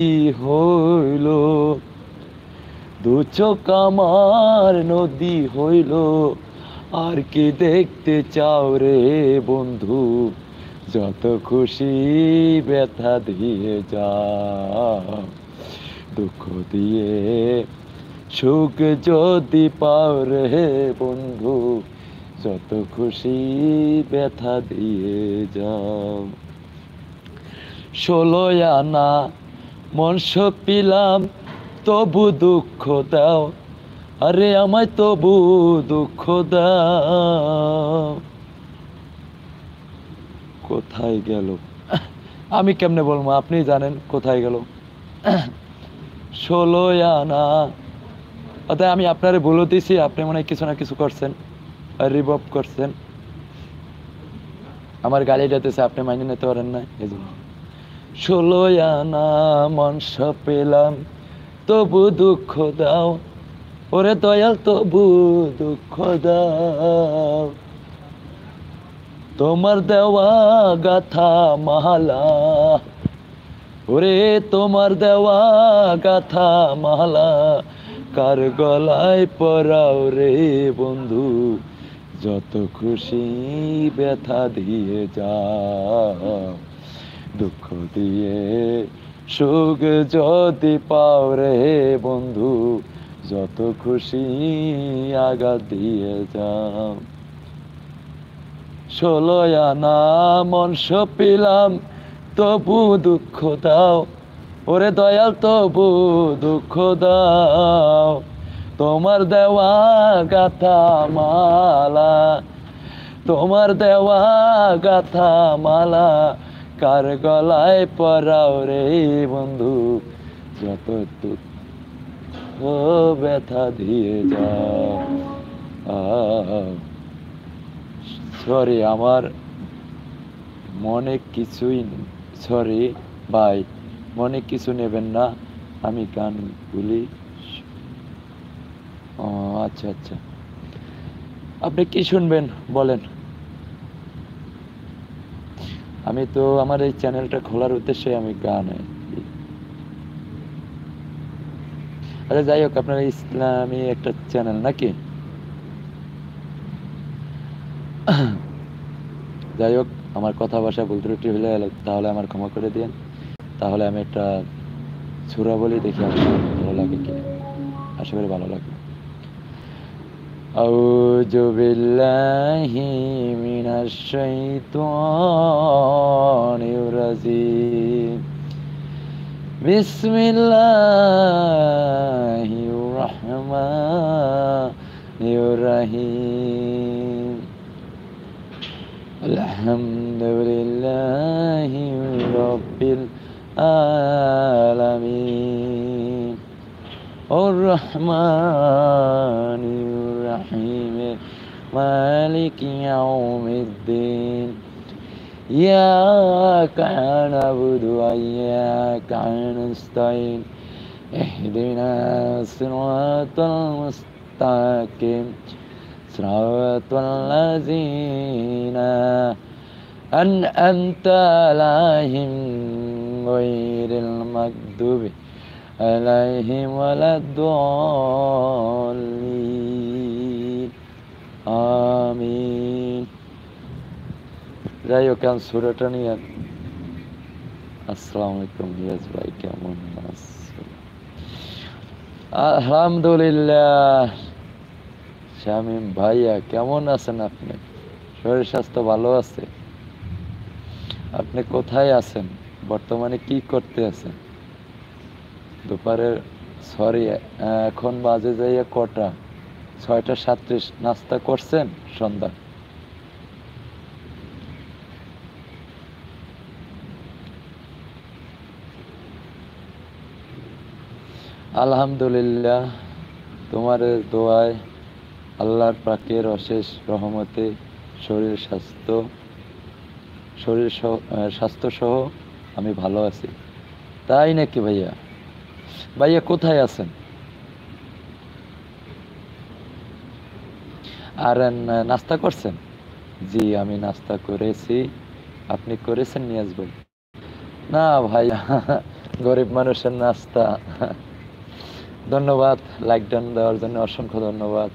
কি হইল, দু চোখ আমার নদী হইল, আর কি দেখতে চাও রে বন্ধু, যত খুশি ব্যথা দিয়ে যাও, দুঃখ দিয়ে সুখ যদি পাও রে বন্ধু, যত খুশি ব্যথা দিয়ে যাও। 16 আনা মনস পিলাম, তবু দুঃখ দাও, আরে আমায় তবু দুঃখ দাও। কোথায় গেল, আমি কেমনে বলবো, আপনি জানেন কোথায় গেল। 16 আনা, অতএব আমি আপনারে বলে দিছি, আপনি মনে হয় কিছু না কিছু করছেন, রিভব করছেন, আমার গালি যেতেছে, আপনি মাইনে নিতে পারেন না, এই জন্য। 16 আনা মনস পেলাম, তবু দুঃখ দাও, ওরে দয়াল তবু দুঃখ দাও। তোমার দেওয়া গাথা মালা, ওরে তোমার দেওয়া গাথা মালা, কার গলায় পরাও রে বন্ধু, যত খুশি ব্যথা দিয়ে যাও, দুঃখ দিয়ে সুখ যদি পাও রে বন্ধু, যত খুশি আঘাত দিয়ে যাও। 16 আনা মনস পিলাম, তবু দুঃখ দাও, ওরে দয়াল তবু দুঃখ দাও। তোমার দেওয়া গাথা মালা, তোমার দেওয়া গাথা মালা, কার গলায় পরাও রে বন্ধু, যত দুঃখ ব্যথা দিয়ে যাও। সরি, আমার মনে কিছুই, সরি ভাই, মনে কিছু নেবেন না, আমি গান বলি। ও আচ্ছা আচ্ছা, আপনি কি শুনবেন বলেন। আমি তো আমার এই চ্যানেলটা খোলার উদ্দেশ্যে আমি গান, আচ্ছা যাই হোক, আপনার ইসলামী একটা চ্যানেল নাকি, যাই হোক, আমার কথা ভাষা ভুল ত্রুটি হলে তাহলে আমার ক্ষমা করে দিন। তাহলে আমি একটা সূরা বলি, দেখি আপনার ভালো লাগে কি, আশা করি ভালো লাগবে। আউযু বিল্লাহি মিনাশ শাইতানির রাজিম, বিসমিল্লাহির রহমানির রহিম, আলহামদুলিল্লাহি রাব্বিল আলামিন, আর রহমানির রহিম, মালিকি ইয়াউমিদ্দিন, ইয়াকা না'বুদু ওয়া ইয়াকা নাস্তাইন, ইহদিনাস সিরাতাল মুস্তাকিম, সিরাতাল লাযিনা আন'আমতা আলাইহিম গায়রিল মাগদুবি আলাইহিম ওয়ালাদ-দাল্লিন, আমিন। যাই হোক, সূরাটা নিয়ে। আসসালামু আলাইকুম রিয়াজ ভাই, কেমন আছেন? আলহামদুলিল্লাহ। শামীম ভাইয়া কেমন আছেন আপনি? শরীর স্বাস্থ্য ভালো আছে? আপনি কোথায় আছেন, বর্তমানে কি করতে আছেন? দুপুরের, সরি, এখন বাজে যাইয়া কটা? 6:37। নাস্তা করছেন সন্ধ্যা? আলহামদুলিল্লাহ, তোমার দোয়ায়, আল্লাহর পাকের অশেষ রহমতে শরীর স্বাস্থ্য সহ আমি ভালো আছি। তাই নাকি ভাইয়া? ভাইয়া কোথায় আছেন? আর নাস্তা করছেন? জি, আমি নাস্তা করেছি। আপনি করেছেন নিয়াজ ভাই? না ভাইয়া, গরিব মানুষের নাস্তা। ধন্যবাদ লাইক ডান দেওয়ার জন্য, অসংখ্য ধন্যবাদ।